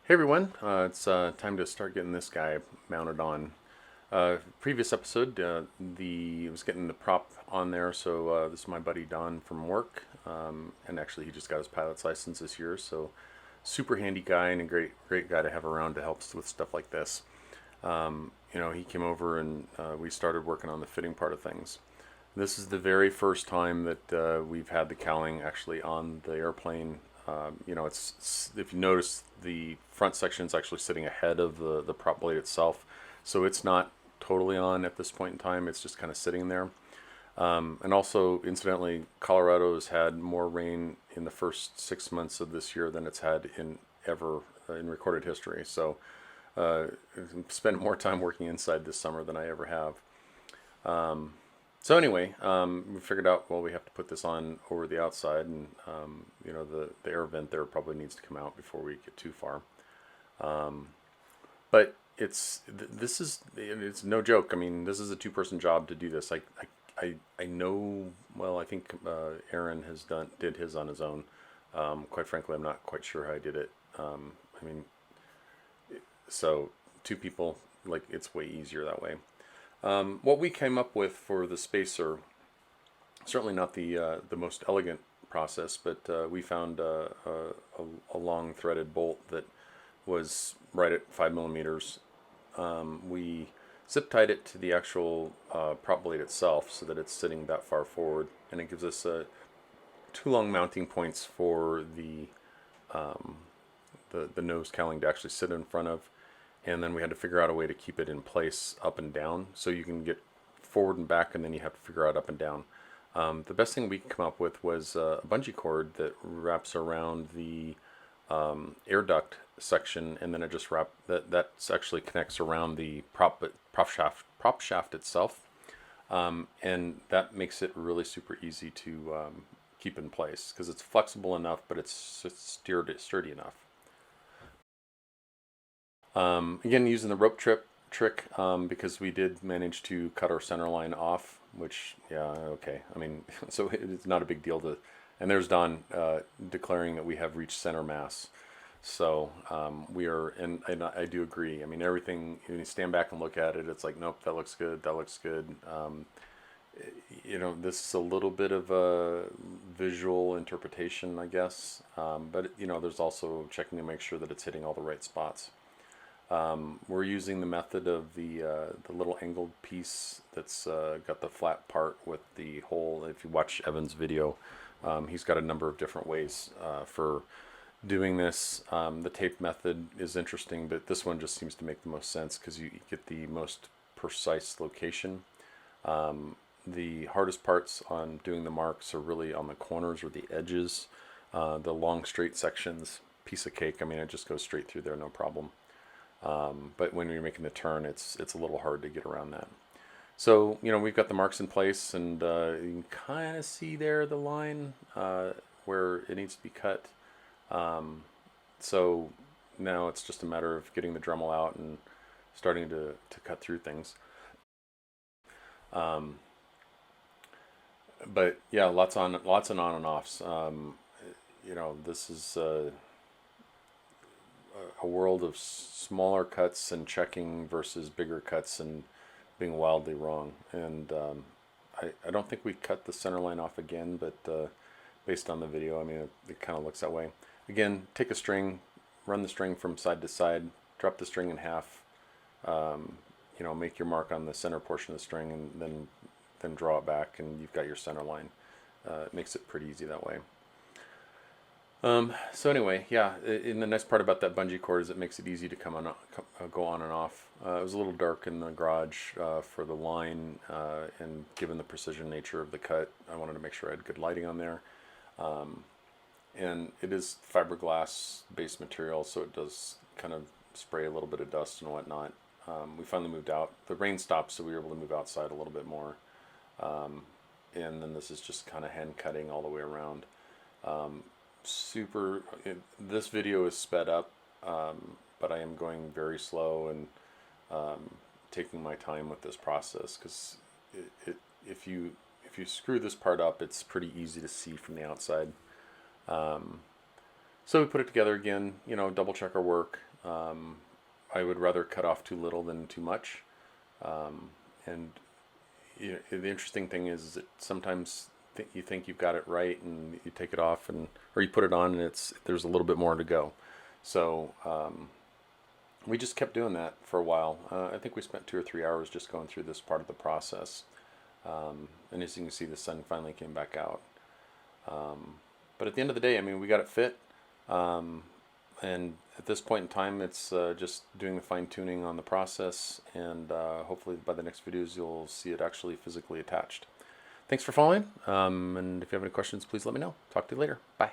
Hey everyone, it's time to start getting this guy mounted on. Previous episode, I was getting the prop on there, so this is my buddy Don from work, and actually he just got his pilot's license this year, so super handy guy and a great guy to have around to help us with stuff like this. He came over and we started working on the fitting part of things. This is the very first time that we've had the cowling actually on the airplane. It's if you notice the front section is actually sitting ahead of the prop blade itself, so it's not totally on at this point in time. It's just kind of sitting there. And also, incidentally, Colorado has had more rain in the first 6 months of this year than it's had in ever in recorded history. So, I've spent more time working inside this summer than I ever have. So anyway, we figured out, well, we have to put this on over the outside, and the air vent there probably needs to come out before we get too far. But it's no joke. I mean, this is a two-person job to do this. I know. Well, I think Aaron did his on his own. Quite frankly, I'm not quite sure how I did it. I mean, so two people, like, it's way easier that way. What we came up with for the spacer, certainly not the most elegant process, but we found a long threaded bolt that was right at 5 millimeters. We zip tied it to the actual prop blade itself so that it's sitting that far forward, and it gives us two long mounting points for the nose cowling to actually sit in front of. And then we had to figure out a way to keep it in place up and down, so you can get forward and back, and then you have to figure out up and down. The best thing we could come up with was a bungee cord that wraps around the air duct section, and then it just that actually connects around the prop shaft itself, and that makes it really super easy to keep in place because it's flexible enough, but it's sturdy enough. Again, using the rope trick because we did manage to cut our center line off, which, yeah, okay. I mean, so it's not a big deal to, and there's Don declaring that we have reached center mass. So we are, and I do agree. I mean, everything, when you stand back and look at it, it's like, nope, that looks good, that looks good. This is a little bit of a visual interpretation, I guess. But, there's also checking to make sure that it's hitting all the right spots. We're using the method of the little angled piece that's got the flat part with the hole. If you watch Evan's video, he's got a number of different ways for doing this. The tape method is interesting, but this one just seems to make the most sense because you get the most precise location. The hardest parts on doing the marks are really on the corners or the edges. The long straight sections, piece of cake. I mean, it just goes straight through there, no problem. But when you're making the turn, it's a little hard to get around that. So, we've got the marks in place, and you can kind of see there the line where it needs to be cut. So now it's just a matter of getting the Dremel out and starting to cut through things. But yeah, lots and on and offs. This is a world of smaller cuts and checking versus bigger cuts and being wildly wrong. And I don't think we cut the center line off again, but based on the video, I mean, it kind of looks that way. Again, take a string, run the string from side to side, drop the string in half, make your mark on the center portion of the string, and then draw it back, and you've got your center line. It makes it pretty easy that way. So anyway, yeah, and the nice part about that bungee cord is it makes it easy to go on and off. It was a little dark in the garage for the line, and given the precision nature of the cut, I wanted to make sure I had good lighting on there. And it is fiberglass based material, so it does kind of spray a little bit of dust and whatnot. We finally moved out. The rain stopped, so we were able to move outside a little bit more. And then this is just kind of hand cutting all the way around. This video is sped up, but I am going very slow and taking my time with this process because if you screw this part up, it's pretty easy to see from the outside. So we put it together again, double check our work. I would rather cut off too little than too much. And the interesting thing is that sometimes you think you've got it right, and you take it off, or you put it on, and there's a little bit more to go. So we just kept doing that for a while. I think we spent 2 or 3 hours just going through this part of the process. And as you can see, the sun finally came back out. But at the end of the day, I mean, we got it fit. And at this point in time, it's just doing the fine tuning on the process, and hopefully by the next videos, you'll see it actually physically attached. Thanks for following, and if you have any questions, please let me know. Talk to you later. Bye.